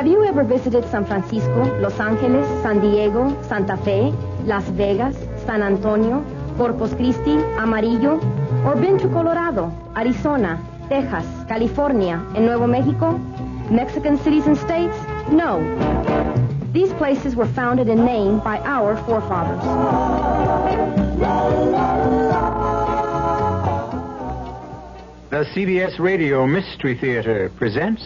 Have you ever visited San Francisco, Los Angeles, San Diego, Santa Fe, Las Vegas, San Antonio, Corpus Christi, Amarillo, or been to Colorado, Arizona, Texas, California, and Nuevo Mexico? Mexican cities and states? No. These places were founded and named by our forefathers. The CBS Radio Mystery Theater presents...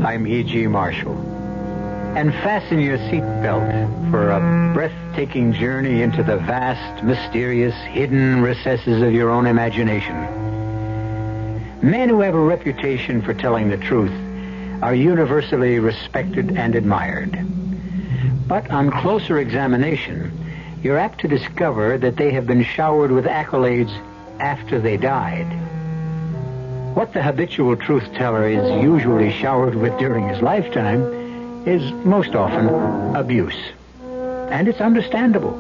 I'm E.G. Marshall. And fasten your seatbelt for a breathtaking journey into the vast, mysterious, hidden recesses of your own imagination. Men who have a reputation for telling the truth are universally respected and admired. But on closer examination, you're apt to discover that they have been showered with accolades after they died. What the habitual truth-teller is usually showered with during his lifetime is most often abuse. And it's understandable.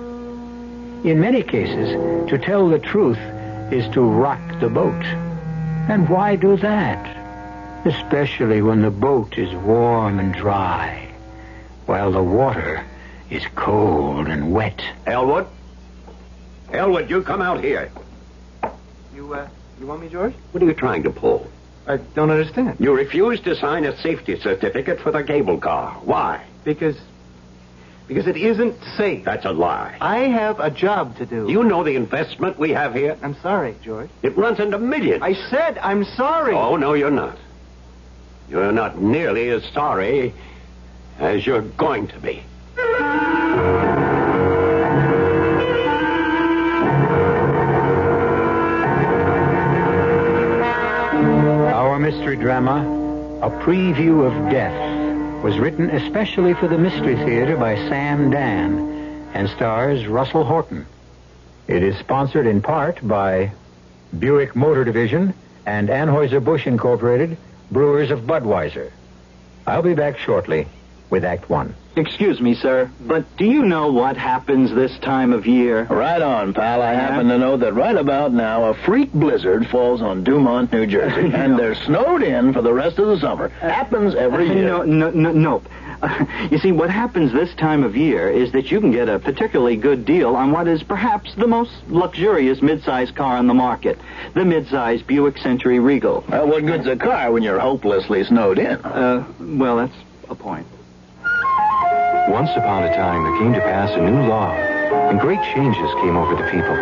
In many cases, to tell the truth is to rock the boat. And why do that? Especially when the boat is warm and dry, while the water is cold and wet. Elwood? Elwood, you come out here. You want me, George? What are you trying to pull? I don't understand. You refused to sign a safety certificate for the cable car. Why? Because it isn't safe. That's a lie. I have a job to do. You know the investment we have here? I'm sorry, George. It runs into millions. I said I'm sorry. Oh, no, you're not. You're not nearly as sorry as you're going to be. Our mystery drama, A Preview of Death, was written especially for the Mystery Theater by Sam Dan and stars Russell Horton. It is sponsored in part by Buick Motor Division and Anheuser-Busch Incorporated, brewers of Budweiser. I'll be back shortly with Act One. Excuse me, sir, but do you know what happens this time of year? Right on, pal. I happen to know that right about now a freak blizzard falls on Dumont, New Jersey, and they're snowed in for the rest of the summer. Happens every year. Nope. You see, what happens this time of year is that you can get a particularly good deal on what is perhaps the most luxurious mid-size car on the market, the mid-size Buick Century Regal. Well, what good's a car when you're hopelessly snowed in? Well, that's a point. Once upon a time, there came to pass a new law, and great changes came over the people.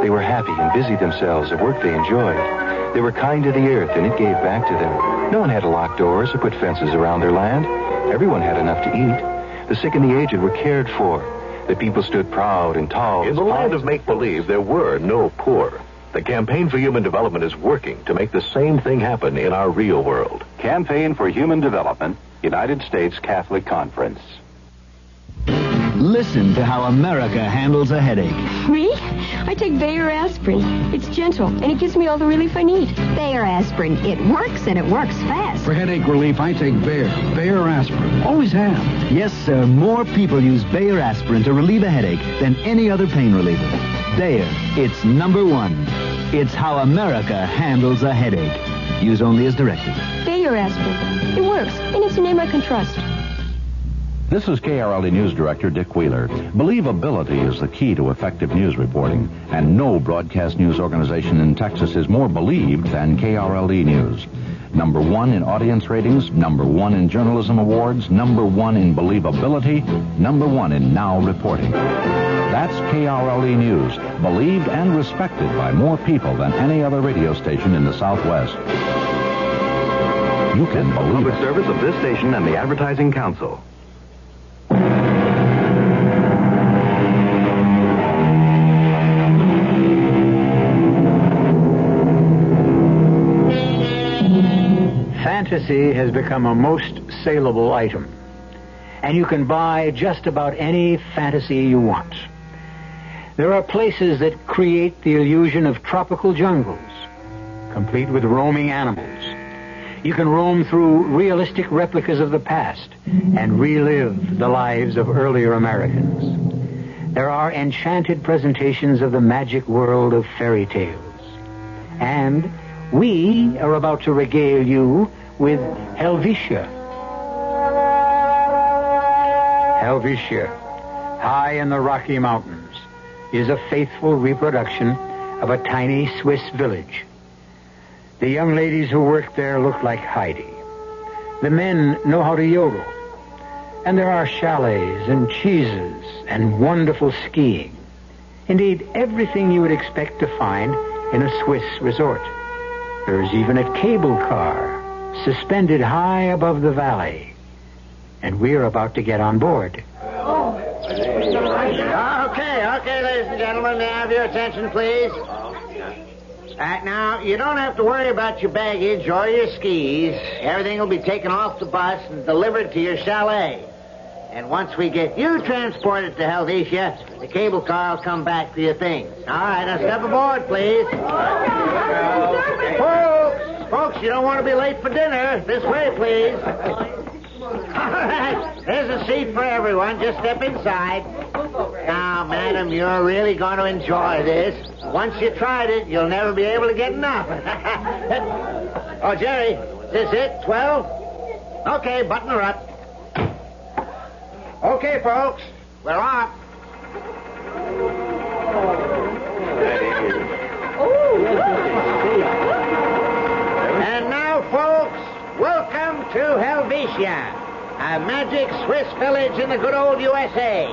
They were happy and busied themselves at work they enjoyed. They were kind to the earth, and it gave back to them. No one had to lock doors or put fences around their land. Everyone had enough to eat. The sick and the aged were cared for. The people stood proud and tall. In the land of make-believe, there were no poor. The Campaign for Human Development is working to make the same thing happen in our real world. Campaign for Human Development, United States Catholic Conference. Listen to how America handles a headache. Me? I take Bayer aspirin. It's gentle, and it gives me all the relief I need. Bayer aspirin. It works, and it works fast. For headache relief, I take Bayer. Bayer aspirin. Always have. Yes, sir. More people use Bayer aspirin to relieve a headache than any other pain reliever. Bayer. It's number one. It's how America handles a headache. Use only as directed. Bayer aspirin. It works, and it's a name I can trust. This is KRLD News Director Dick Wheeler. Believability is the key to effective news reporting, and no broadcast news organization in Texas is more believed than KRLD News. Number one in audience ratings, number one in journalism awards, number one in believability, number one in now reporting. That's KRLD News, believed and respected by more people than any other radio station in the Southwest. You can believe Public it. service of this station and the Advertising Council. Fantasy has become a most saleable item, and you can buy just about any fantasy you want. There are places that create the illusion of tropical jungles, complete with roaming animals. You can roam through realistic replicas of the past and relive the lives of earlier Americans. There are enchanted presentations of the magic world of fairy tales. And we are about to regale you with Helvetia. Helvetia, high in the Rocky Mountains, is a faithful reproduction of a tiny Swiss village. The young ladies who work there look like Heidi. The men know how to yodel. And there are chalets and cheeses and wonderful skiing. Indeed, everything you would expect to find in a Swiss resort. There is even a cable car suspended high above the valley. And we're about to get on board. Okay, ladies and gentlemen, may I have your attention, please? Now, you don't have to worry about your baggage or your skis. Everything will be taken off the bus and delivered to your chalet. And once we get you transported to Helvetia, the cable car will come back for your things. All right, now step aboard, please. Folks, you don't want to be late for dinner. This way, please. All right, there's a seat for everyone. Just step inside. Now, madam, you're really going to enjoy this. Once you tried it, you'll never be able to get enough. Oh, Jerry, is this it? 12? Okay, button her up. Okay, folks, we're off. And now, folks, welcome to Helvetia, a magic Swiss village in the good old USA.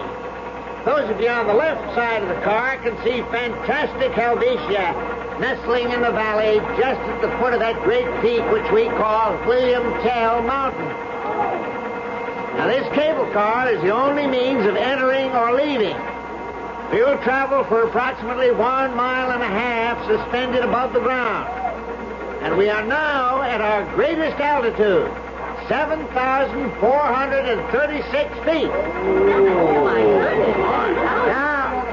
Those of you on the left side of the car can see fantastic Helvetia nestling in the valley just at the foot of that great peak which we call William Tell Mountain. Now, this cable car is the only means of entering or leaving. We will travel for approximately 1.5 miles suspended above the ground. And we are now at our greatest altitude, 7,436 feet. Oh, my goodness. Now,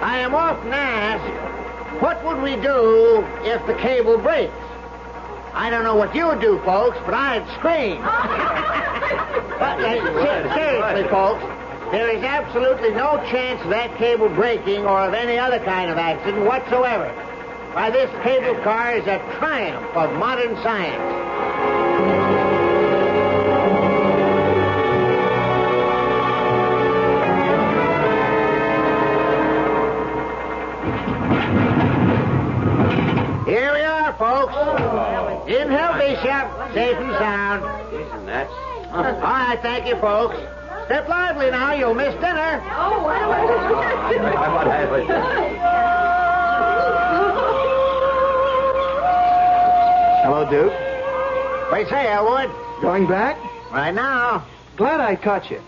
I am often asked, what would we do if the cable breaks? I don't know what you would do, folks, but I'd scream. But, seriously, folks, there is absolutely no chance of that cable breaking or of any other kind of accident whatsoever. Why, this cable car is a triumph of modern science. Here we are, folks. In Helvetia, safe and sound. Isn't that? All right, thank you, folks. Step lively now, you'll miss dinner. Hello, Duke. What do you say, Elwood? Going back? Right now. Glad I caught you.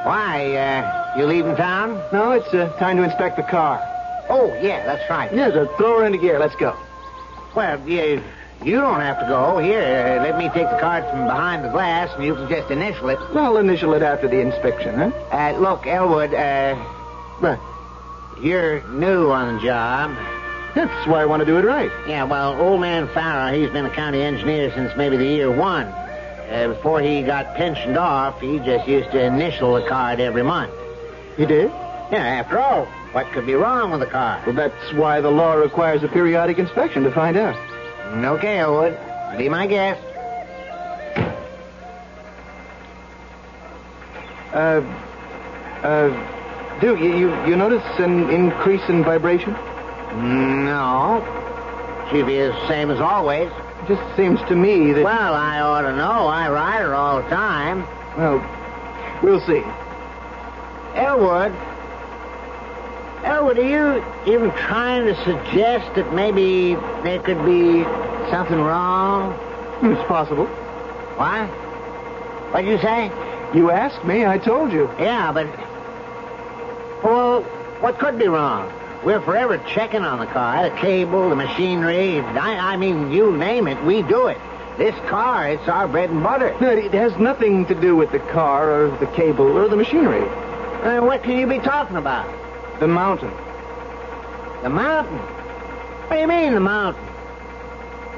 Why, you leaving town? No, it's time to inspect the car. Oh, yeah, that's right. Yeah, so throw her into gear. Let's go. Well, you don't have to go. Here, let me take the card from behind the glass, and you can just initial it. I'll initial it after the inspection, huh? Look, Elwood, What? you're new on the job. That's why I want to do it right. Yeah, well, old man Farrow, he's been a county engineer since maybe the year 1. Before he got pensioned off, he just used to initial the card every month. You did? Yeah, after all, what could be wrong with the car? Well, that's why the law requires a periodic inspection to find out. Okay, Elwood. Be my guest. Duke, you notice an increase in vibration? No. She'll be the same as always. It just seems to me that... Well, I ought to know. I ride her all the time. Well, we'll see. Elwood, are you even trying to suggest that maybe there could be something wrong? It's possible. What? What'd you say? You asked me, I told you. Yeah, but... Well, what could be wrong? We're forever checking on the car, the cable, the machinery. I mean, you name it, we do it. This car, it's our bread and butter. No, it has nothing to do with the car or the cable or the machinery. What can you be talking about? The mountain. The mountain? What do you mean, the mountain?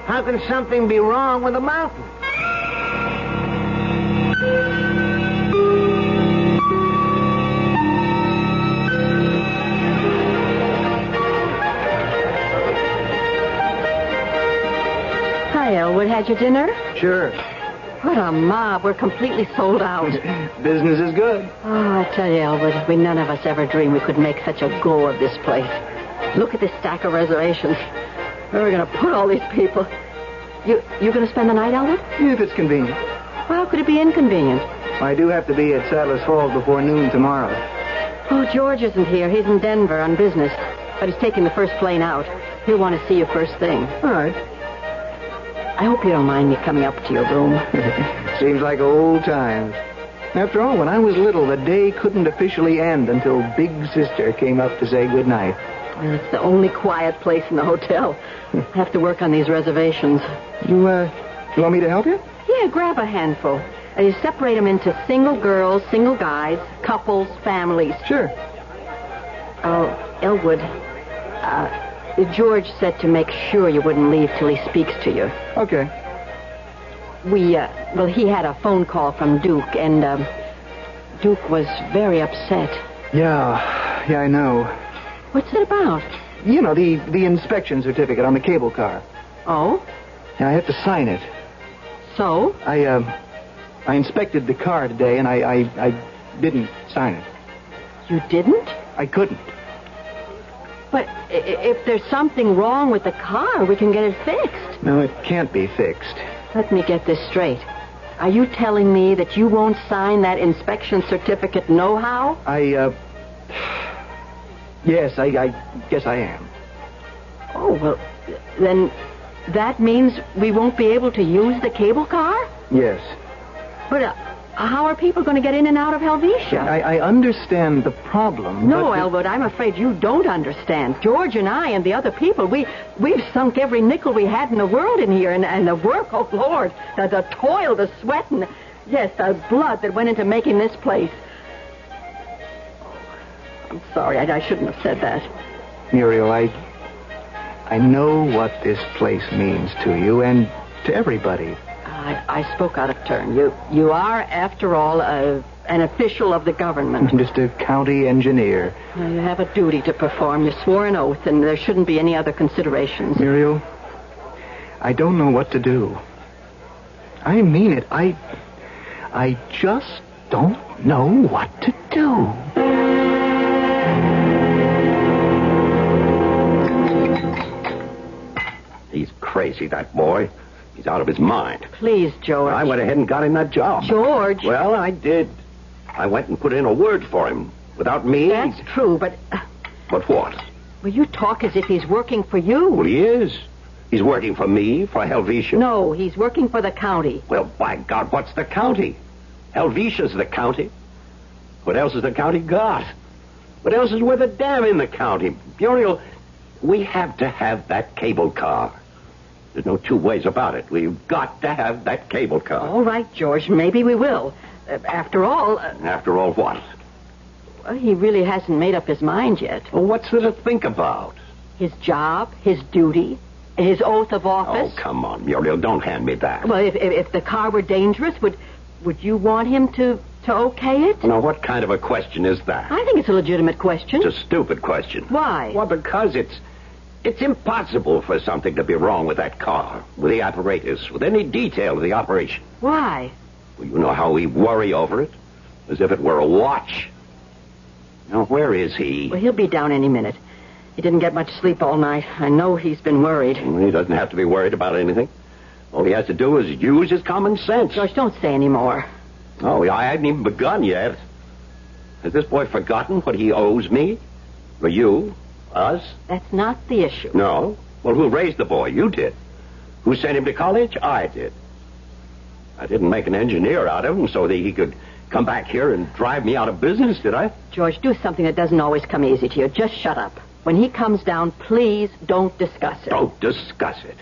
How can something be wrong with a mountain? Hi, Elwood. Had your dinner? Sure. What a mob. We're completely sold out. Business is good. Oh, I tell you, Elwood, we none of us ever dreamed we could make such a go of this place. Look at this stack of reservations. Where are we going to put all these people? You going to spend the night, Elwood? If it's convenient. Well, how could it be inconvenient? I do have to be at Sadler's Falls before noon tomorrow. Oh, George isn't here. He's in Denver on business. But he's taking the first plane out. He'll want to see you first thing. All right. I hope you don't mind me coming up to your room. Seems like old times. After all, when I was little, the day couldn't officially end until Big Sister came up to say goodnight. Well, it's the only quiet place in the hotel. I have to work on these reservations. You want me to help you? Yeah, grab a handful. You separate them into single girls, single guys, couples, families. Sure. Oh, Elwood, George said to make sure you wouldn't leave till he speaks to you. Okay. He had a phone call from Duke, and Duke was very upset. Yeah, I know. What's it about? You know, the inspection certificate on the cable car. Oh? Yeah, I have to sign it. So? I inspected the car today, and I didn't sign it. You didn't? I couldn't. But if there's something wrong with the car, we can get it fixed. No, it can't be fixed. Let me get this straight. Are you telling me that you won't sign that inspection certificate nohow? Yes, I guess I am. Oh, well, then that means we won't be able to use the cable car? Yes. But how are people going to get in and out of Helvetia? I understand the problem. No, Elwood, I'm afraid you don't understand. George and I and the other people, we've sunk every nickel we had in the world in here, and the work, oh, Lord, the toil, the sweat, and, yes, the blood that went into making this place. I'm sorry, I shouldn't have said that. Muriel, I know what this place means to you and to everybody. I spoke out of turn. You are, after all, an official of the government. Just a county engineer. You have a duty to perform. You swore an oath, and there shouldn't be any other considerations. Muriel, I don't know what to do. I mean it. I just don't know what to do. He's crazy, that boy. He's out of his mind. Please, George. I went ahead and got him that job. George. Well, I did. I went and put in a word for him. Without me... That's true, but... But what? Well, you talk as if he's working for you. Well, he is. He's working for me, for Helvetia. No, he's working for the county. Well, by God, what's the county? Helvetia's the county. What else has the county got? What else is worth a damn in the county? Muriel, we have to have that cable car. There's no two ways about it. We've got to have that cable car. All right, George, maybe we will. After all... After all what? Well, he really hasn't made up his mind yet. Well, what's there to think about? His job, his duty, his oath of office. Oh, come on, Muriel, don't hand me that. Well, if the car were dangerous, would you want him to okay it? Now, what kind of a question is that? I think it's a legitimate question. It's a stupid question. Why? Well, because it's impossible for something to be wrong with that car, with the apparatus, with any detail of the operation. Why? Well, you know how we worry over it, as if it were a watch. Now, where is he? Well, he'll be down any minute. He didn't get much sleep all night. I know he's been worried. Well, he doesn't have to be worried about anything. All he has to do is use his common sense. George, don't say any more. Oh, I hadn't even begun yet. Has this boy forgotten what he owes me? Or you? Us? That's not the issue. No? Well, who raised the boy? You did. Who sent him to college? I did. I didn't make an engineer out of him so that he could come back here and drive me out of business, did I? George, do something that doesn't always come easy to you. Just shut up. When he comes down, please don't discuss it. Don't discuss it.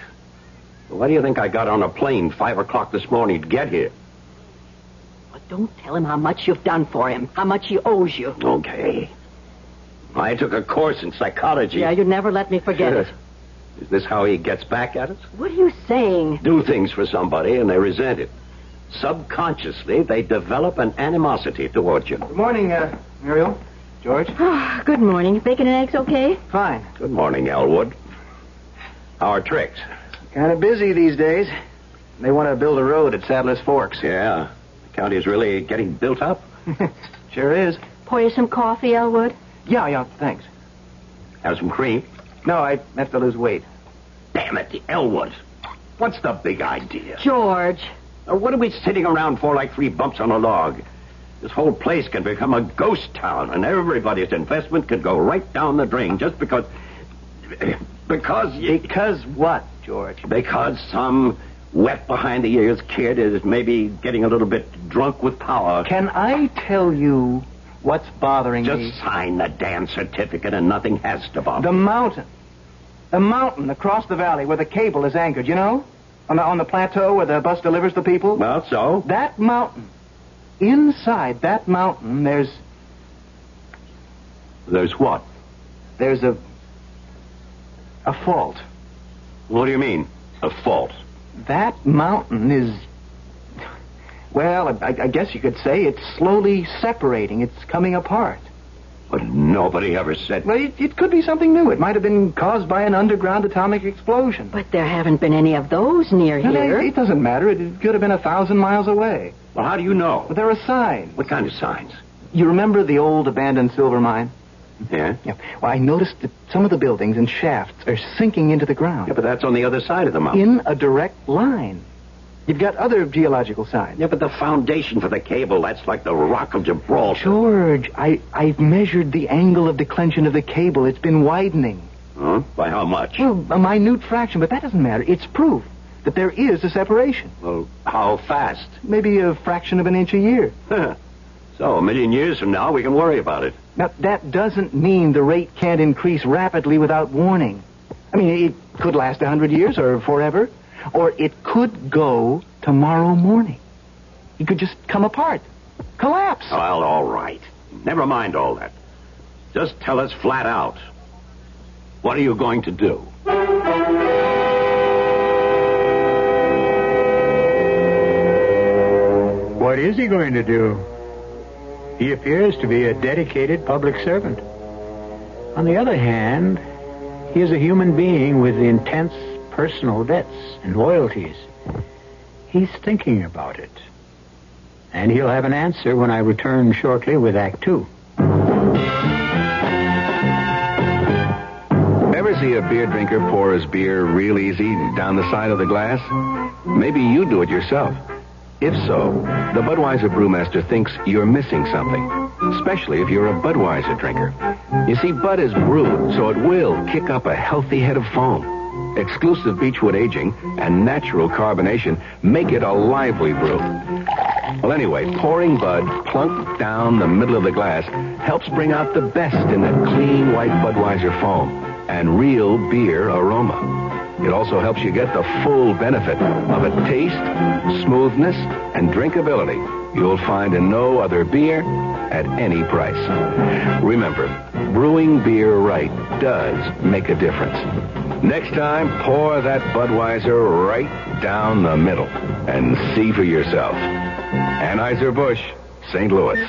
Well, why do you think I got on a plane 5 o'clock this morning to get here? Well, don't tell him how much you've done for him, how much he owes you. Okay. I took a course in psychology. Yeah, you never let me forget it. Is this how he gets back at us? What are you saying? Do things for somebody and they resent it. Subconsciously, they develop an animosity towards you. Good morning, Muriel. George? Oh, good morning. Bacon and eggs okay? Fine. Good morning, Elwood. How are tricks? Kind of busy these days. They want to build a road at Sadler's Forks. Yeah. The county is really getting built up. Sure is. Pour you some coffee, Elwood? Yeah, thanks. Have some cream? No, I have to lose weight. Damn it, the Elwood. What's the big idea? George. What are we sitting around for like three bumps on a log? This whole place can become a ghost town, and everybody's investment can go right down the drain just because... Because what, George? Because some wet behind-the-ears kid is maybe getting a little bit drunk with power. Can I tell you what's bothering me? Just sign the damn certificate and nothing has to bother. The mountain. The mountain across the valley where the cable is anchored, you know? On the plateau where the bus delivers the people? Well, so? That mountain. Inside that mountain, there's... There's what? There's a fault. What do you mean, a fault? That mountain is... Well, I guess you could say it's slowly separating. It's coming apart. But nobody ever said... Well, it could be something new. It might have been caused by an underground atomic explosion. But there haven't been any of those near here. It doesn't matter. It could have been 1,000 miles away. Well, how do you know? Well, there are signs. What kind of signs? You remember the old abandoned silver mine? Yeah? Yeah. Well, I noticed that some of the buildings and shafts are sinking into the ground. Yeah, but that's on the other side of the mountain. In a direct line. You've got other geological signs. Yeah, but the foundation for the cable, that's like the Rock of Gibraltar. George, I've measured the angle of declension of the cable. It's been widening. Huh? By how much? Well, a minute fraction, but that doesn't matter. It's proof that there is a separation. Well, how fast? Maybe a fraction of an inch a year. So, a million years from now, we can worry about it. Now, that doesn't mean the rate can't increase rapidly without warning. I mean, it could last 100 years or forever. Or it could go tomorrow morning. It could just come apart. Collapse. Well, all right. Never mind all that. Just tell us flat out. What are you going to do? What is he going to do? He appears to be a dedicated public servant. On the other hand, he is a human being with intense personal debts and loyalties. He's thinking about it. And he'll have an answer when I return shortly with Act 2. Ever see a beer drinker pour his beer real easy down the side of the glass? Maybe you do it yourself. If so, the Budweiser brewmaster thinks you're missing something, especially if you're a Budweiser drinker. You see, Bud is brewed so it will kick up a healthy head of foam. Exclusive beechwood aging and natural carbonation make it a lively brew. Well, anyway, pouring Bud plunk down the middle of the glass helps bring out the best in that clean white Budweiser foam and real beer aroma. It also helps you get the full benefit of a taste, smoothness, and drinkability you'll find in no other beer at any price. Remember, brewing beer right does make a difference. Next time, pour that Budweiser right down the middle and see for yourself. Anheuser-Busch, St. Louis.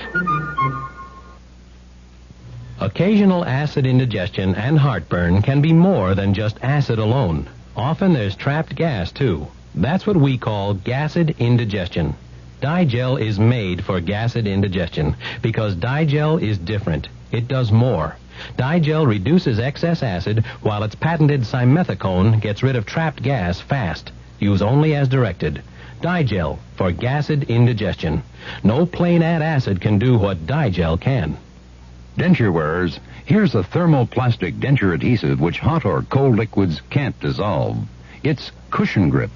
Occasional acid indigestion and heartburn can be more than just acid alone. Often there's trapped gas, too. That's what we call gassed indigestion. Digel is made for gassed indigestion because Digel is different. It does more. Digel reduces excess acid while its patented simethicone gets rid of trapped gas fast. Use only as directed. Digel for gassed indigestion. No plain add acid can do what Digel can. Denture wearers, here's a thermoplastic denture adhesive which hot or cold liquids can't dissolve. It's Cushion Grip.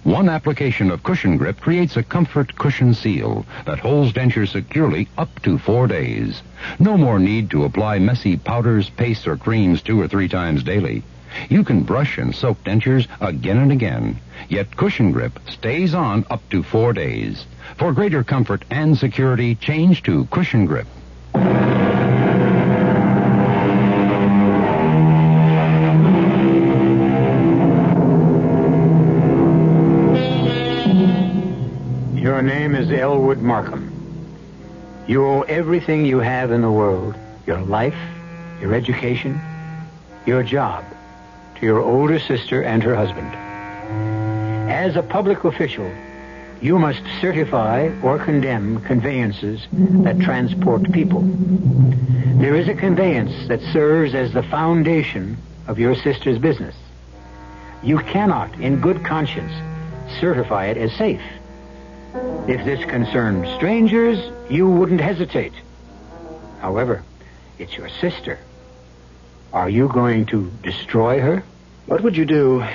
One application of Cushion Grip creates a comfort cushion seal that holds dentures securely up to 4 days. No more need to apply messy powders, pastes, or creams 2 or 3 times daily. You can brush and soak dentures again and again, yet Cushion Grip stays on up to 4 days. For greater comfort and security, change to Cushion Grip. Your name is Elwood Markham. You owe everything you have in the world, your life, your education, your job, to your older sister and her husband. As a public official, you must certify or condemn conveyances that transport people. There is a conveyance that serves as the foundation of your sister's business. You cannot, in good conscience, certify it as safe. If this concerned strangers, you wouldn't hesitate. However, it's your sister. Are you going to destroy her? What would you do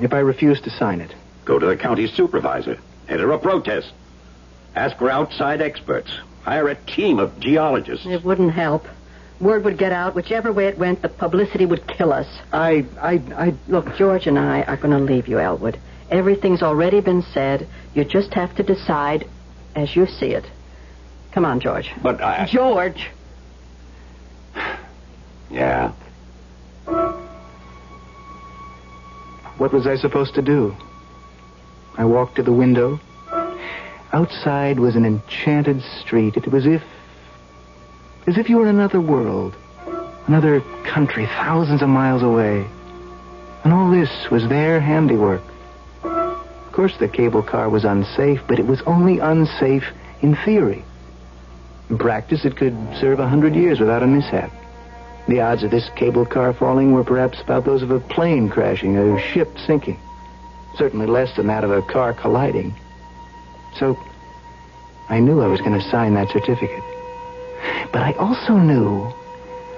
if I refused to sign it? Go to the county supervisor. Enter a protest. Ask for outside experts. Hire a team of geologists. It wouldn't help. Word would get out. Whichever way it went, the publicity would kill us. Look, George and I are going to leave you, Elwood. Everything's already been said. You just have to decide as you see it. Come on, George. But I... George! Yeah. What was I supposed to do? I walked to the window. Outside was an enchanted street. It was as if you were in another world, another country thousands of miles away. And all this was their handiwork. Of course, the cable car was unsafe, but it was only unsafe in theory. In practice, it could serve 100 years without a mishap. The odds of this cable car falling were perhaps about those of a plane crashing, a ship sinking. Certainly less than that of a car colliding. So, I knew I was going to sign that certificate. But I also knew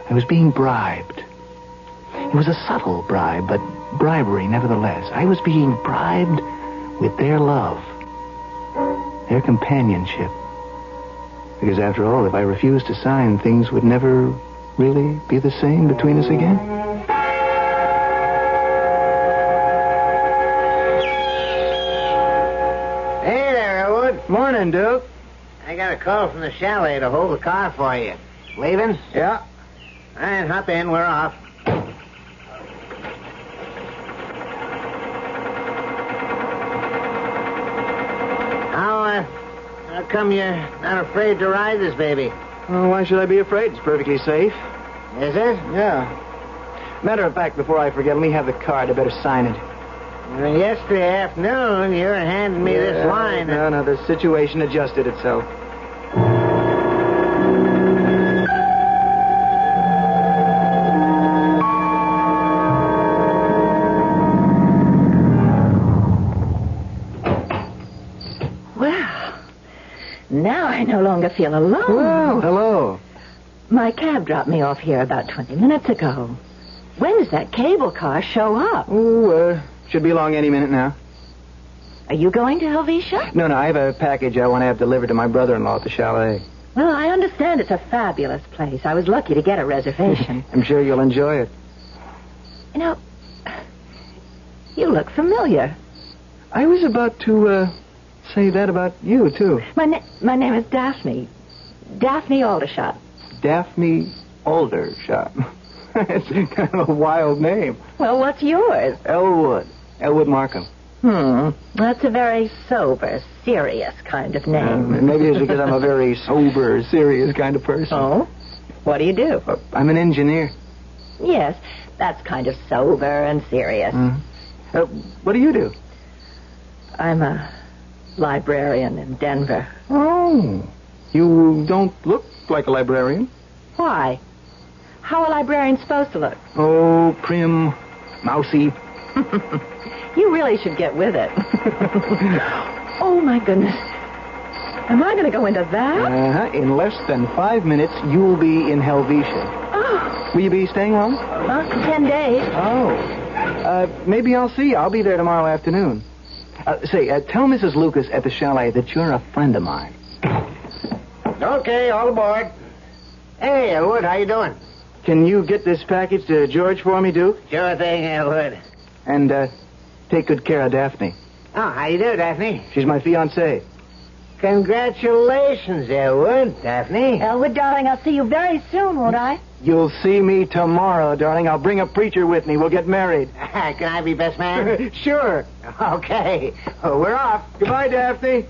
I was being bribed. It was a subtle bribe, but bribery nevertheless. I was being bribed with their love, their companionship. Because after all, if I refused to sign, things would never really be the same between us again. Hey there, Elwood. Morning, Duke. I got a call from the chalet to hold the car for you. Leaving? Yeah. All right, hop in. We're off. How come you're not afraid to ride this baby? Oh, why should I be afraid? It's perfectly safe. Is it? Yeah. Matter of fact, before I forget, let me have the card. I better sign it. Well, yesterday afternoon, you were handing me this line. No, the situation adjusted itself. Now I no longer feel alone. Well, hello. My cab dropped me off here about 20 minutes ago. When does that cable car show up? Should be along any minute now. Are you going to Helvetia? No, I have a package I want to have delivered to my brother-in-law at the chalet. Well, I understand it's a fabulous place. I was lucky to get a reservation. I'm sure you'll enjoy it. You know, you look familiar. I was about to, say that about you, too. My name is Daphne. Daphne Aldershot. Daphne Aldershot. That's kind of a wild name. Well, what's yours? Elwood Markham. That's a very sober, serious kind of name. Maybe it's because I'm a very sober, serious kind of person. Oh? What do you do? I'm an engineer. Yes, that's kind of sober and serious. What do you do? I'm a librarian in Denver. Oh. You don't look like a librarian. Why? How are librarians supposed to look? Oh, prim, mousy. You really should get with it. Oh, my goodness. Am I going to go into that? In less than 5 minutes, you'll be in Helvetia. Oh. Will you be staying long? 10 days. Oh. Maybe I'll see you. I'll be there tomorrow afternoon. Tell Mrs. Lucas at the chalet that you're a friend of mine. Okay, all aboard. Hey, Elwood, how you doing? Can you get this package to George for me, Duke? Sure thing, Elwood. And, take good care of Daphne. Oh, how you do, Daphne? She's my fiancée. Congratulations, Elwood, Daphne. Elwood, darling, I'll see you very soon, won't I? You'll see me tomorrow, darling. I'll bring a preacher with me. We'll get married. Can I be best man? Sure. Okay. Well, we're off. Goodbye, Daphne.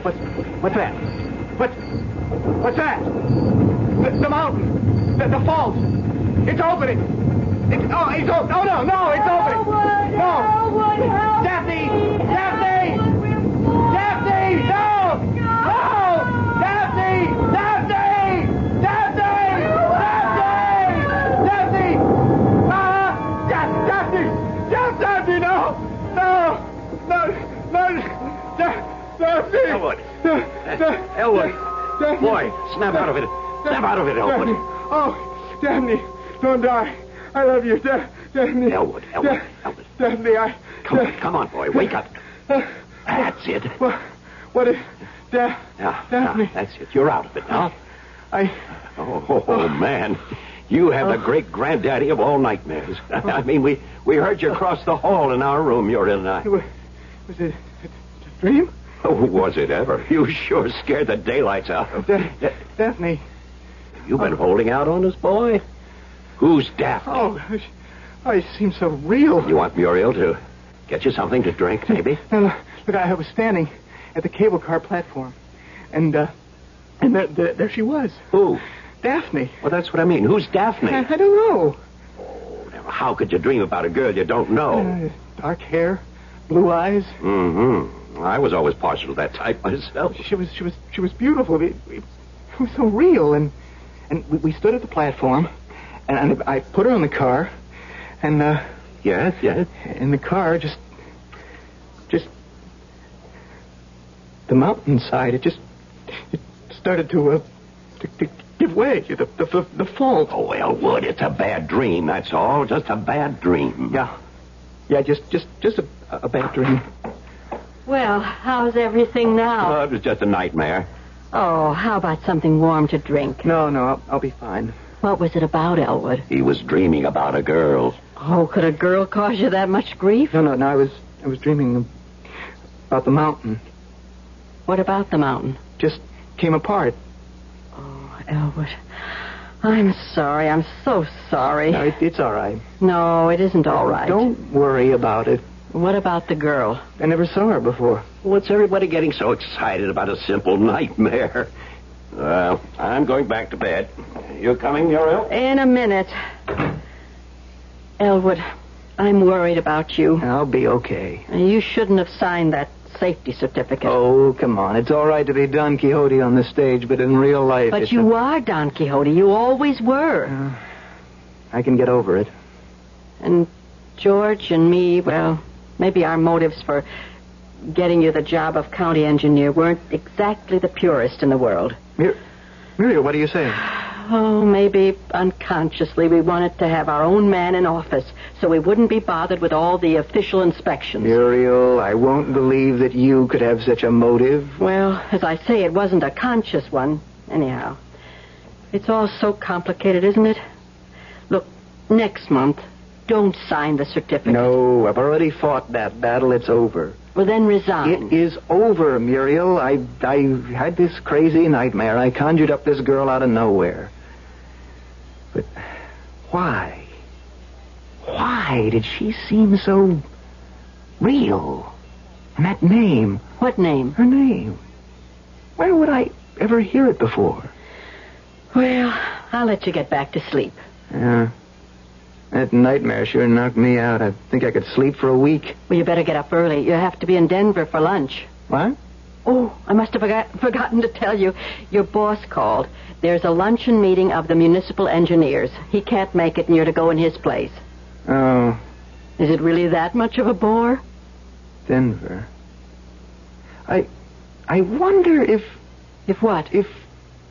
What's that? What's that? The mountain. The fault. It's opening. It's open. Oh, no, it's opening. Elwood, No. Elwood, help Daphne! me. Daphne! Daphne! No! No! Daphne! Daphne! Daphne! Daphne! Daphne! Daphne! No! Daphne! Elwood. Boy, snap out of it. Snap out of it, Elwood. Oh, Daphne, don't die. I love you, Daphne. Elwood. Daphne, Come on, boy. Wake up. That's it. What is... Daphne. That's it. You're out of it now. Oh, man. You have the great granddaddy of all nightmares. I mean, we heard you across the hall in our room, Muriel and I. Was it a dream? Oh, was it ever? You sure scared the daylights out of me. Daphne. You've been holding out on us, boy? Who's Daphne? Oh, it seems so real. You want Muriel to get you something to drink, maybe? No, look, I was standing at the cable car platform, and there she was. Who? Daphne. Well, that's what I mean. Who's Daphne? I don't know. Oh, now, how could you dream about a girl you don't know? Dark hair, blue eyes. Mm-hmm. I was always partial to that type myself. She was beautiful. It was so real, and we stood at the platform, and I put her in the car, and Yes. in the car, just the mountainside. It started to give way. The fault. Oh, Elwood, it's a bad dream. That's all. Just a bad dream. Yeah, just a bad dream. Well, how's everything now? Oh, it was just a nightmare. Oh, how about something warm to drink? No, I'll be fine. What was it about, Elwood? He was dreaming about a girl. Oh, could a girl cause you that much grief? No, I was dreaming about the mountain. What about the mountain? Just came apart. Oh, Elwood. I'm sorry. I'm so sorry. No, it's all right. No, it isn't all right. Don't worry about it. What about the girl? I never saw her before. What's everybody getting so excited about a simple nightmare? Well, I'm going back to bed. You coming, Muriel? In a minute. Elwood, I'm worried about you. I'll be okay. You shouldn't have signed that safety certificate. Oh, come on. It's all right to be Don Quixote on the stage, but in real life... But you are Don Quixote. You always were. I can get over it. And George and me, well, maybe our motives for getting you the job of county engineer weren't exactly the purest in the world. Muriel, what are you saying? Oh, maybe unconsciously we wanted to have our own man in office so we wouldn't be bothered with all the official inspections. Muriel, I won't believe that you could have such a motive. Well, as I say, it wasn't a conscious one. Anyhow, it's all so complicated, isn't it? Look, next month, don't sign the certificate. No, I've already fought that battle. It's over. Well, then resign. It is over, Muriel. I had this crazy nightmare. I conjured up this girl out of nowhere. But why? Why did she seem so real? And that name. What name? Her name. Where would I ever hear it before? Well, I'll let you get back to sleep. Yeah. That nightmare sure knocked me out. I think I could sleep for a week. Well, you better get up early. You have to be in Denver for lunch. What? Oh, I must have forgotten to tell you. Your boss called. There's a luncheon meeting of the municipal engineers. He can't make it, and you're to go in his place. Oh. Is it really that much of a bore? Denver. I wonder if... If what? If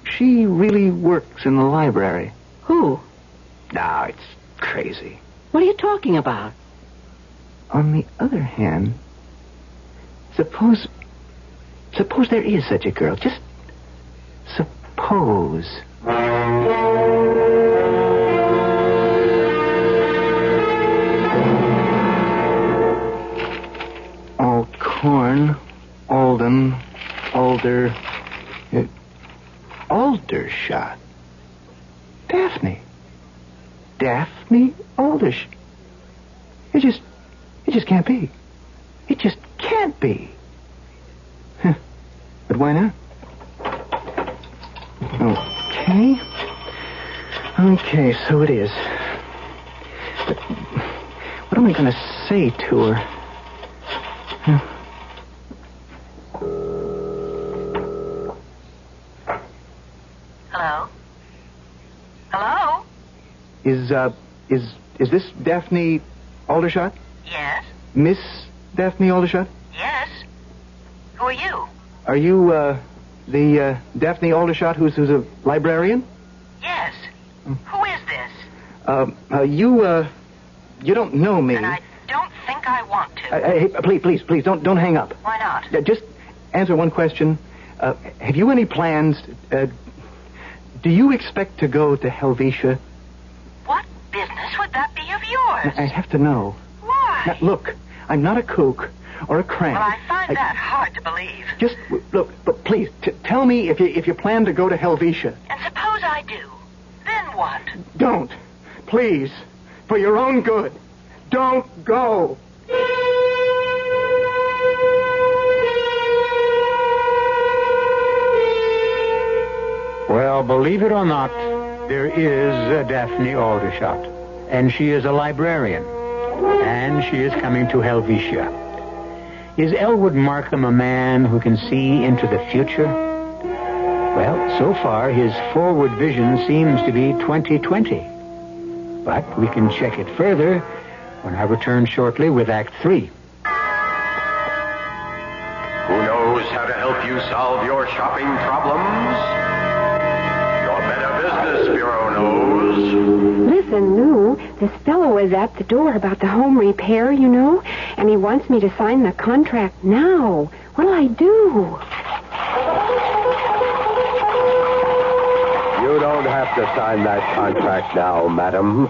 she really works in the library. Who? No, it's crazy. What are you talking about? On the other hand, suppose there is such a girl. Just suppose. All corn, Alden, Aldershot. Daphne Aldershot. It just can't be. It just can't be. But But why not? Okay. Okay, so it is. But what am I going to say to her? Hello? Hello? Is this Daphne Aldershot? Yes? Miss Daphne Aldershot? Yes? Who are you? Are you, the Daphne Aldershot who's a librarian? Yes. Who is this? You don't know me. And I don't think I want to. Hey, please, don't hang up. Why not? Just answer one question. Have you any plans? Do you expect to go to Helvetia? What business would that be of yours? I have to know. Why? Now, look, I'm not a kook or a crank. Well, I find that hard to believe. Just look, but please tell me if you plan to go to Helvetia. And suppose I do. Then what? Don't, please, for your own good. Don't go. Well, believe it or not, there is a Daphne Aldershot, and she is a librarian, and she is coming to Helvetia. Is Elwood Markham a man who can see into the future? Well, so far, his forward vision seems to be 2020. But we can check it further when I return shortly with Act 3. Who knows how to help you solve your shopping problems? Your Better Business Bureau knows. Listen, Lou, this fellow is at the door about the home repair, you know, and he wants me to sign the contract now. What'll I do? You don't have to sign that contract now, madam.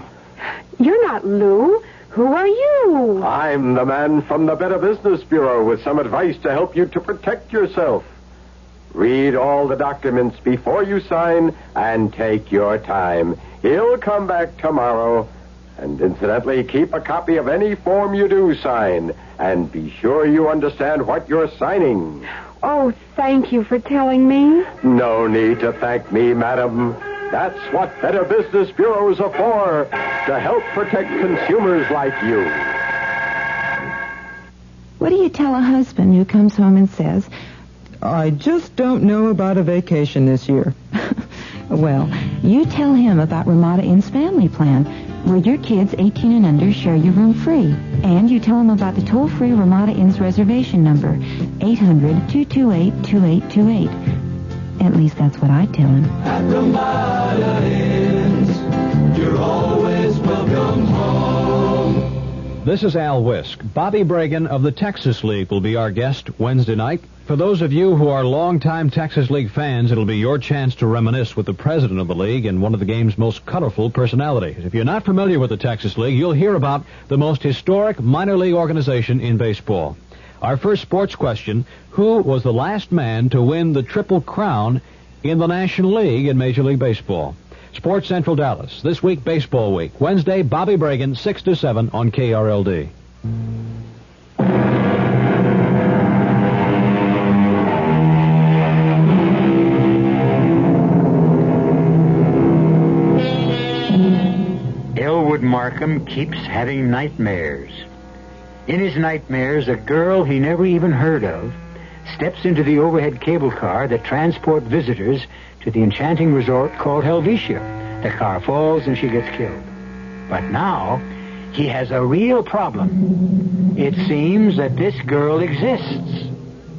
You're not Lou. Who are you? I'm the man from the Better Business Bureau with some advice to help you to protect yourself. Read all the documents before you sign and take your time. He'll come back tomorrow. And incidentally, keep a copy of any form you do sign. And be sure you understand what you're signing. Oh, thank you for telling me. No need to thank me, madam. That's what Better Business Bureaus are for, to help protect consumers like you. What do you tell a husband who comes home and says, I just don't know about a vacation this year? Well, you tell him about Ramada Inn's family plan, where your kids 18 and under share your room free. And you tell him about the toll-free Ramada Inn's reservation number, 800-228-2828. At least that's what I tell him. At Ramada Inns, you're always welcome home. This is Al Wisk. Bobby Bragan of the Texas League will be our guest Wednesday night. For those of you who are longtime Texas League fans, it'll be your chance to reminisce with the president of the league and one of the game's most colorful personalities. If you're not familiar with the Texas League, you'll hear about the most historic minor league organization in baseball. Our first sports question, who was the last man to win the Triple Crown in the National League in Major League Baseball? Sports Central Dallas, this week, Baseball Week. Wednesday, Bobby Bragan, 6 to 7 on KRLD. Elwood Markham keeps having nightmares. In his nightmares, a girl he never even heard of steps into the overhead cable car that transport visitors to the enchanting resort called Helvetia. The car falls and she gets killed. But now, he has a real problem. It seems that this girl exists,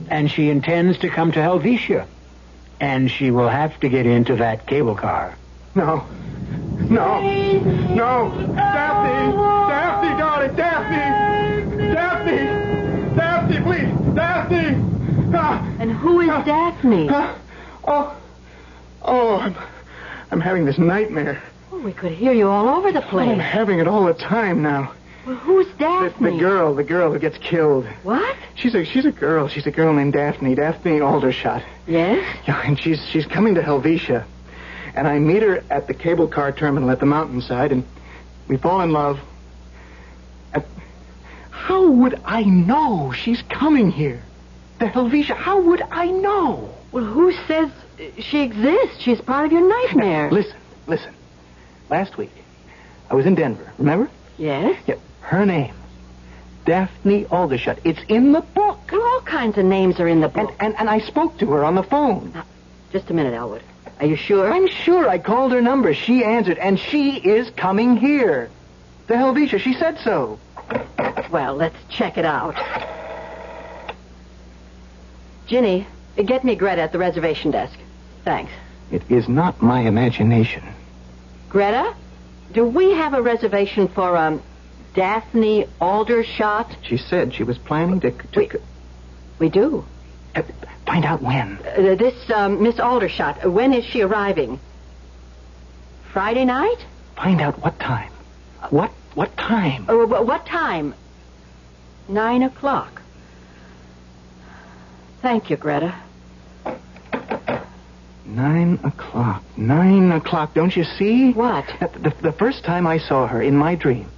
and she intends to come to Helvetia, and she will have to get into that cable car. No. Daphne, darling, Daphne, please, Daphne. And who is Daphne? I'm having this nightmare. Oh, we could hear you all over the place. I'm having it all the time now. Well, who's Daphne? The girl who gets killed. What? She's a girl. She's a girl named Daphne Aldershot. Yes? Yeah, and she's coming to Helvetia. And I meet her at the cable car terminal at the mountainside, and we fall in love. And how would I know she's coming here? To Helvetia, how would I know? Well, who says she exists? She's part of your nightmare. Listen. Last week, I was in Denver, remember? Yes? Yeah, her name, Daphne Aldershot. It's in the book. Well, all kinds of names are in the book. And I spoke to her on the phone. Now, just a minute, Elwood. Are you sure? I'm sure. I called her number. She answered, and she is coming here. To Helvetia. She said so. Well, let's check it out. Ginny, get me Greta at the reservation desk. Thanks. It is not my imagination. Greta, do we have a reservation for, Daphne Aldershot? She said she was planning to... We do. Find out when. This, Miss Aldershot, when is she arriving? Friday night? Find out what time. What time? What time? 9 o'clock. Thank you, Greta. 9 o'clock. 9 o'clock. Don't you see? What? The first time I saw her in my dream,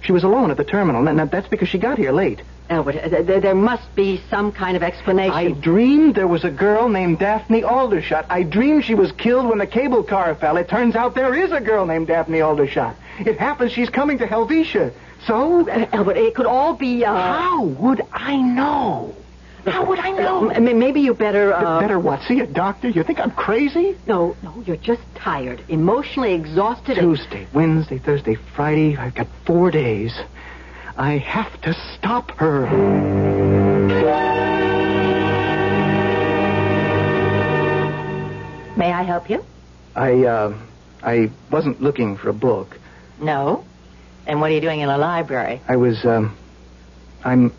she was alone at the terminal. Now, that's because she got here late. Elwood, there must be some kind of explanation. I dreamed there was a girl named Daphne Aldershot. I dreamed she was killed when the cable car fell. It turns out there is a girl named Daphne Aldershot. It happens she's coming to Helvetia. So? Elwood, it could all be, How would I know? How would I know? Maybe you better, Better what? See a doctor? You think I'm crazy? No, you're just tired. Emotionally exhausted. Tuesday, Wednesday, Thursday, Friday. I've got 4 days. I have to stop her. May I help you? I wasn't looking for a book. No? And what are you doing in a library? I was, I'm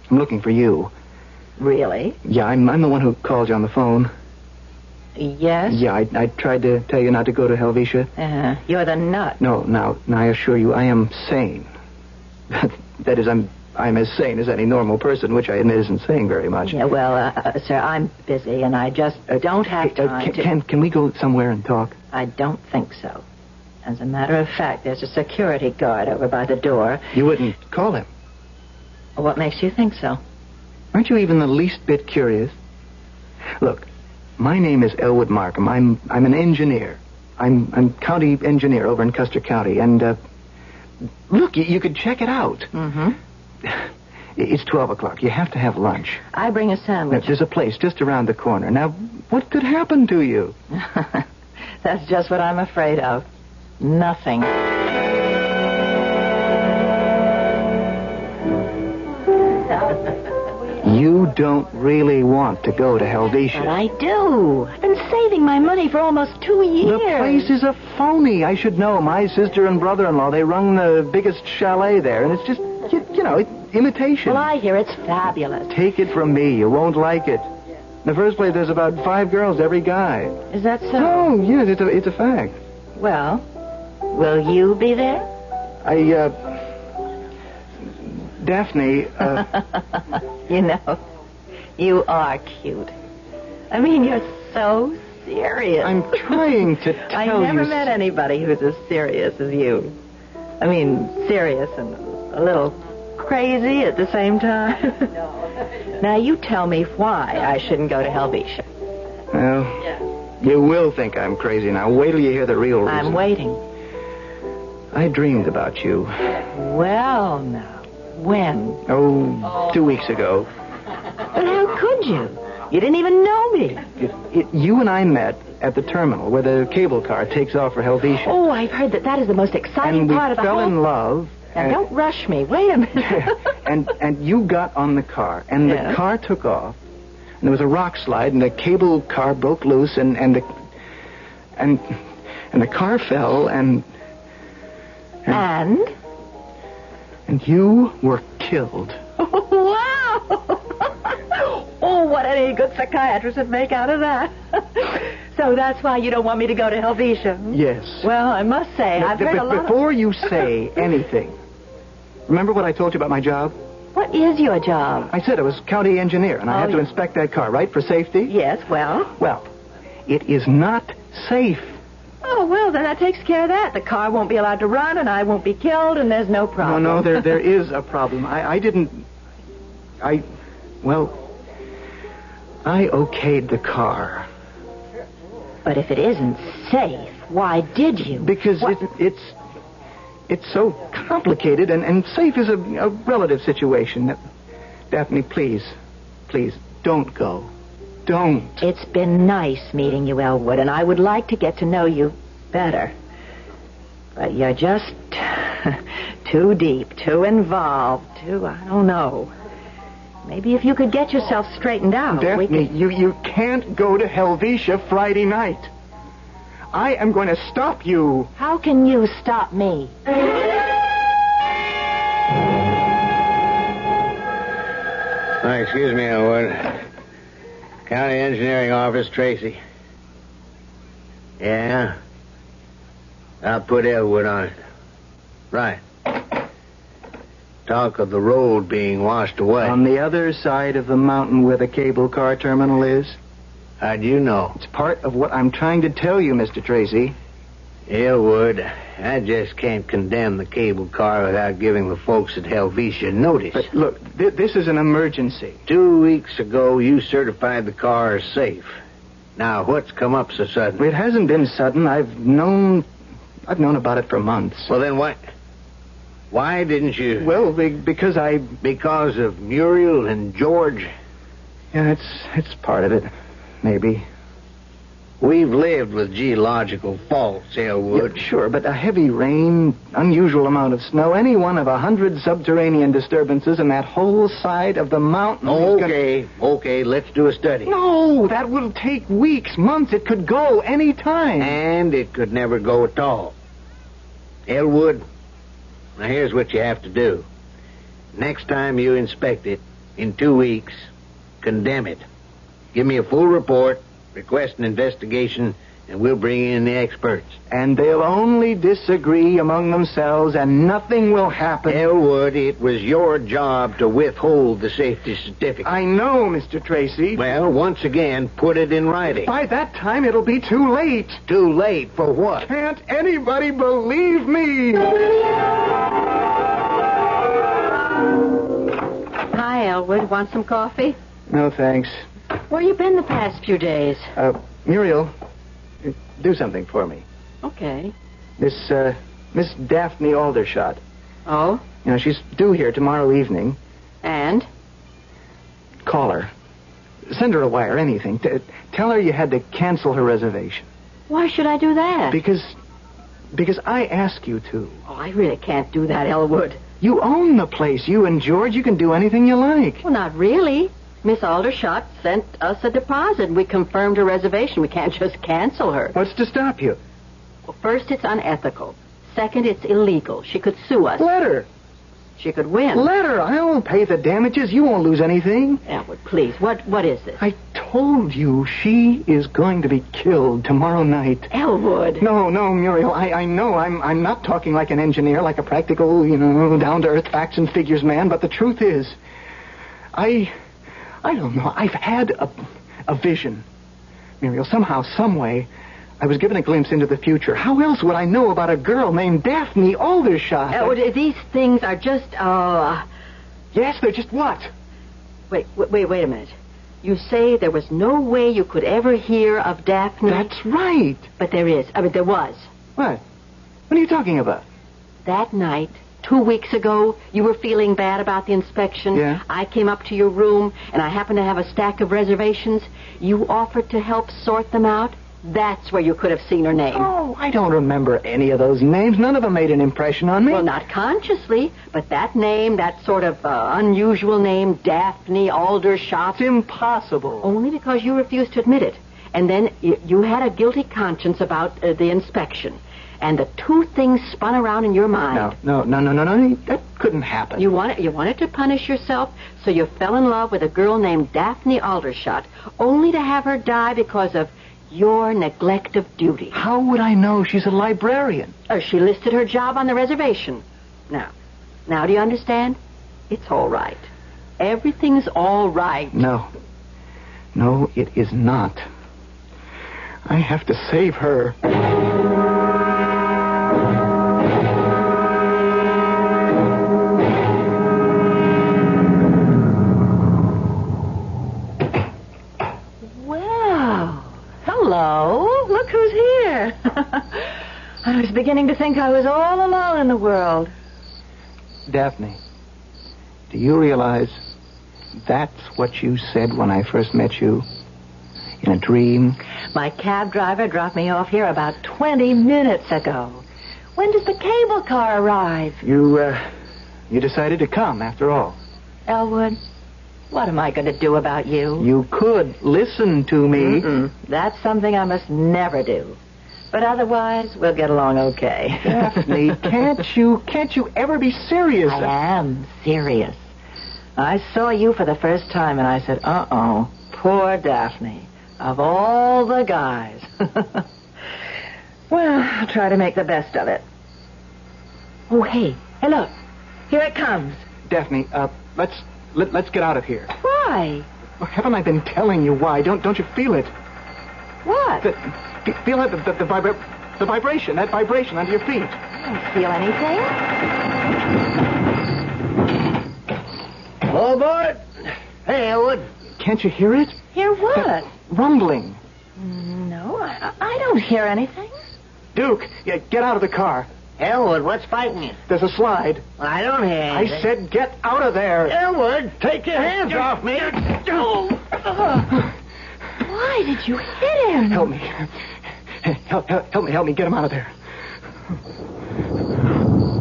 looking for you. Really? Yeah, I'm the one who called you on the phone. Yes? Yeah, I tried to tell you not to go to Helvetia. Uh-huh. You're the nut. No, now, I assure you, I am sane. That is, I'm as sane as any normal person, which I admit isn't saying very much. Yeah, well, sir, I'm busy, and I just don't have time Can we go somewhere and talk? I don't think so. As a matter of fact, there's a security guard over by the door. You wouldn't call him? What makes you think so? Aren't you even the least bit curious? Look, my name is Elwood Markham. I'm an engineer. I'm county engineer over in Custer County, and, look, you could check it out. Mm-hmm. It's 12 o'clock. You have to have lunch. I bring a sandwich. There's a place just around the corner. Now, what could happen to you? That's just what I'm afraid of. Nothing. You don't really want to go to Helvetia. But I do. I've been saving my money for almost 2 years. The place is a phony. I should know. My sister and brother-in-law, they run the biggest chalet there, and it's just, you know, imitation. Well, I hear it's fabulous. Take it from me. You won't like it. In the first place, there's about 5 girls every guy. Is that so? Oh, yes, it's a fact. Well, will you be there? Daphne, You know, you are cute. I mean, you're so serious. I'm trying to tell you... I never met anybody who's as serious as you. I mean, serious and a little crazy at the same time. Now, you tell me why I shouldn't go to Helvetia. Well, you will think I'm crazy now. Wait till you hear the real reason. I'm waiting. I dreamed about you. Well, now. When? Oh, 2 weeks ago. But how could you? You didn't even know me. You and I met at the terminal where the cable car takes off for Helvetia. Oh, I've heard that is the most exciting part of the whole... And we fell in love. Now, don't rush me. Wait a minute. and you got on the car, and the car took off, and there was a rock slide, and the cable car broke loose, and the car fell, and you were killed. Wow! Oh, what any good psychiatrist would make out of that. So that's why you don't want me to go to Helvetia? Yes. Well, I must say, I've heard a lot Before you say anything, remember what I told you about my job? What is your job? I said I was county engineer, and I had to inspect that car, right, for safety? Yes, well? Well, it is not safe. Oh, well, then that takes care of that. The car won't be allowed to run, and I won't be killed, and there's no problem. No, there I okayed the car. But if it isn't safe, why did you? Because it's so complicated, and safe is a relative situation. Daphne, please, don't go. Don't. It's been nice meeting you, Elwood, and I would like to get to know you better. But you're just too deep, too involved, I don't know. Maybe if you could get yourself straightened out, Daphne, we could... you can't go to Helvetia Friday night. I am going to stop you. How can you stop me? Excuse me, Elwood. County Engineering Office, Tracy. Yeah? I'll put Elwood on it. Right. Talk of the road being washed away. On the other side of the mountain where the cable car terminal is. How'd you know? It's part of what I'm trying to tell you, Mr. Tracy. Elwood, I just can't condemn the cable car without giving the folks at Helvetia notice. But look, this is an emergency. 2 weeks ago, you certified the car as safe. Now, what's come up so sudden? It hasn't been sudden. I've known about it for months. Well, then what? Why didn't you... Well, because Because of Muriel and George? Yeah, it's part of it. Maybe. We've lived with geological faults, Elwood. Yeah, sure, but a heavy rain, unusual amount of snow, any one of 100 subterranean disturbances in that whole side of the mountain... Okay, let's do a study. No, that will take weeks, months. It could go any time. And it could never go at all. Elwood, now here's what you have to do. Next time you inspect it, in 2 weeks, condemn it. Give me a full report, request an investigation, and we'll bring in the experts. And they'll only disagree among themselves, and nothing will happen. Elwood, it was your job to withhold the safety certificate. I know, Mr. Tracy. Well, once again, put it in writing. By that time, it'll be too late. Too late for what? Can't anybody believe me? Hi, Elwood. Want some coffee? No, thanks. Where you been the past few days? Muriel, do something for me. Okay. Miss Daphne Aldershot. Oh? You know, she's due here tomorrow evening. And? Call her. Send her a wire, anything. Tell her you had to cancel her reservation. Why should I do that? Because I ask you to. Oh, I really can't do that, Elwood. You own the place, you and George. You can do anything you like. Well, not really. Miss Aldershot sent us a deposit. We confirmed her reservation. We can't just cancel her. What's to stop you? Well, first, it's unethical. Second, it's illegal. She could sue us. Let her. She could win. Let her. I'll pay the damages. You won't lose anything. Elwood, please. What is this? I told you she is going to be killed tomorrow night. Elwood. No, Muriel. I know I'm not talking like an engineer, like a practical, down-to-earth facts and figures man, but the truth is, I don't know. I've had a vision. Muriel, somehow, some way, I was given a glimpse into the future. How else would I know about a girl named Daphne Aldershot? These things are just, Yes, they're just what? Wait a minute. You say there was no way you could ever hear of Daphne? That's right. But there is. There was. What? What are you talking about? That night, 2 weeks ago, you were feeling bad about the inspection. Yeah. I came up to your room, and I happened to have a stack of reservations. You offered to help sort them out. That's where you could have seen her name. Oh, I don't remember any of those names. None of them made an impression on me. Well, not consciously, but that name, that sort of unusual name, Daphne Aldershot. It's impossible. Only because you refused to admit it. And then you had a guilty conscience about the inspection. And the two things spun around in your mind. No. That couldn't happen. You wanted to punish yourself, so you fell in love with a girl named Daphne Aldershot, only to have her die because of your neglect of duty. How would I know? She's a librarian. She listed her job on the reservation. Now, do you understand? It's all right. Everything's all right. No, it is not. I have to save her. I was beginning to think I was all alone in the world. Daphne, do you realize that's what you said when I first met you? In a dream? My cab driver dropped me off here about 20 minutes ago. When does the cable car arrive? You decided to come, after all. Elwood, what am I going to do about you? You could listen to me. Mm-mm. That's something I must never do. But otherwise, we'll get along okay. Daphne, can't you ever be serious? I am serious. I saw you for the first time, and I said, uh-oh, poor Daphne. Of all the guys. Well, I'll try to make the best of it. Oh, hey, look. Here it comes. Daphne, let's get out of here. Why? Oh, haven't I been telling you why? Don't you feel it? What? Feel the vibration, that vibration under your feet. I don't feel anything. Hello, Bart. Hey, Elwood. Can't you hear it? Hear what? That rumbling. No, I don't hear anything. Duke, get out of the car. Elwood, what's fighting you? There's a slide. I don't hear anything. I said get out of there. Elwood, take your hands off me. Why did you hit him? Help me. Help me get him out of there.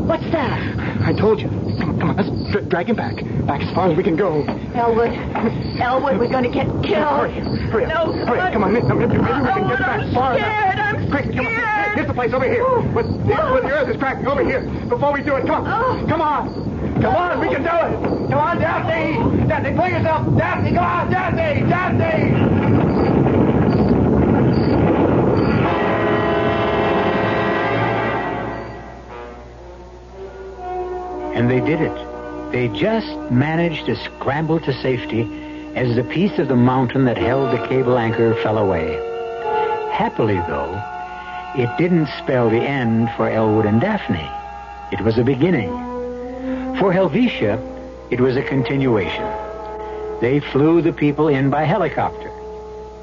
What's that? I told you. Come on, let's drag him back as far as we can go. Elwood, we're going to get killed. Hurry up. No, hurry. Come on, maybe we can get back far enough. I'm Quick, come on. Here's the place over here. Where the earth is cracking over here. Before we do it, come on. Come on, we can do it. Come on, Daphne. Daphne, pull yourself. Daphne, come on, Daphne. And they did it. They just managed to scramble to safety as the piece of the mountain that held the cable anchor fell away. Happily, though, it didn't spell the end for Elwood and Daphne. It was a beginning. For Helvetia, it was a continuation. They flew the people in by helicopter,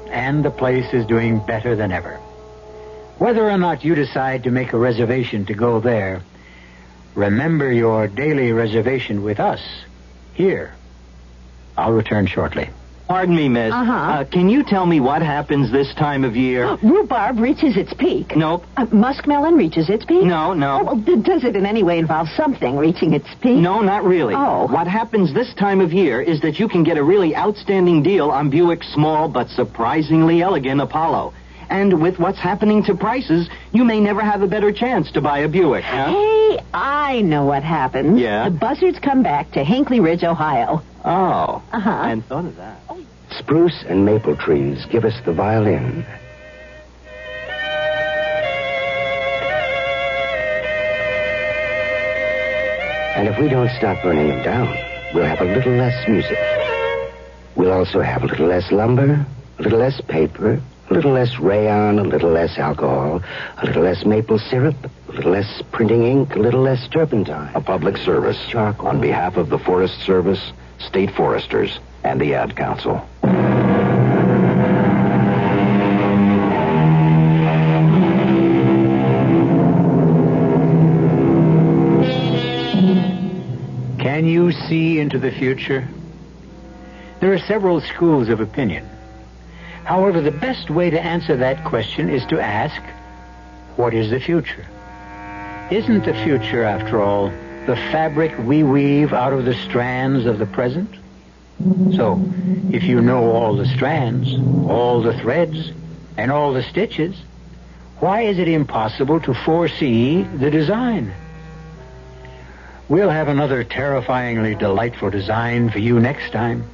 and the place is doing better than ever. Whether or not you decide to make a reservation to go there, remember your daily reservation with us, here. I'll return shortly. Pardon me, miss. Can you tell me what happens this time of year? Rhubarb reaches its peak. Nope. Muskmelon reaches its peak? No. Oh, well, does it in any way involve something reaching its peak? No, not really. Oh. What happens this time of year is that you can get a really outstanding deal on Buick's small but surprisingly elegant Apollo. And with what's happening to prices, you may never have a better chance to buy a Buick, huh? Hey, I know what happens. Yeah? The buzzards come back to Hinckley Ridge, Ohio. Oh. I hadn't thought of that. Spruce and maple trees give us the violin. And if we don't stop burning them down, we'll have a little less music. We'll also have a little less lumber, a little less paper, a little less rayon, a little less alcohol, a little less maple syrup, a little less printing ink, a little less turpentine. A public service charcoal. On behalf of the Forest Service, State Foresters, and the Ad Council. Can you see into the future? There are several schools of opinion. However, the best way to answer that question is to ask, what is the future? Isn't the future, after all, the fabric we weave out of the strands of the present? So, if you know all the strands, all the threads, and all the stitches, why is it impossible to foresee the design? We'll have another terrifyingly delightful design for you next time.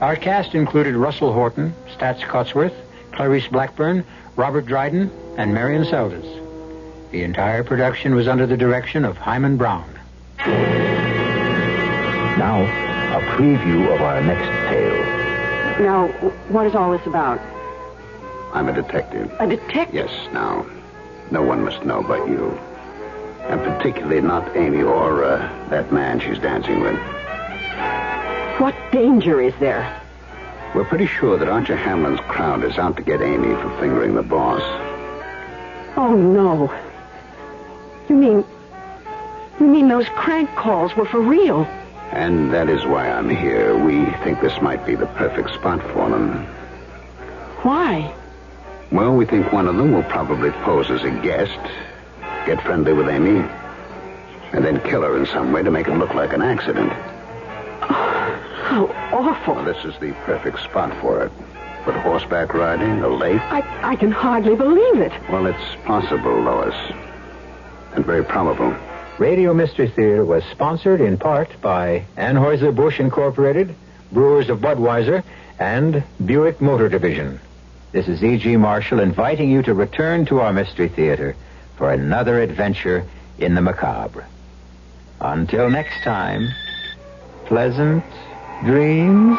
Our cast included Russell Horton, Stats Cotsworth, Clarice Blackburn, Robert Dryden, and Marion Seldes. The entire production was under the direction of Hyman Brown. Now, a preview of our next tale. Now, what is all this about? I'm a detective. A detective? Yes, now, no one must know but you. And particularly not Amy or that man she's dancing with. What danger is there? We're pretty sure that Archer Hamlin's crowd is out to get Amy for fingering the boss. Oh, no. You mean those crank calls were for real? And that is why I'm here. We think this might be the perfect spot for them. Why? Well, we think one of them will probably pose as a guest, get friendly with Amy, and then kill her in some way to make it look like an accident. Oh, how awful. Well, this is the perfect spot for it. With horseback riding, a lake. I can hardly believe it. Well, it's possible, Lois. And very probable. Radio Mystery Theater was sponsored in part by Anheuser-Busch Incorporated, Brewers of Budweiser, and Buick Motor Division. This is E.G. Marshall inviting you to return to our Mystery Theater for another adventure in the macabre. Until next time, pleasant dreams.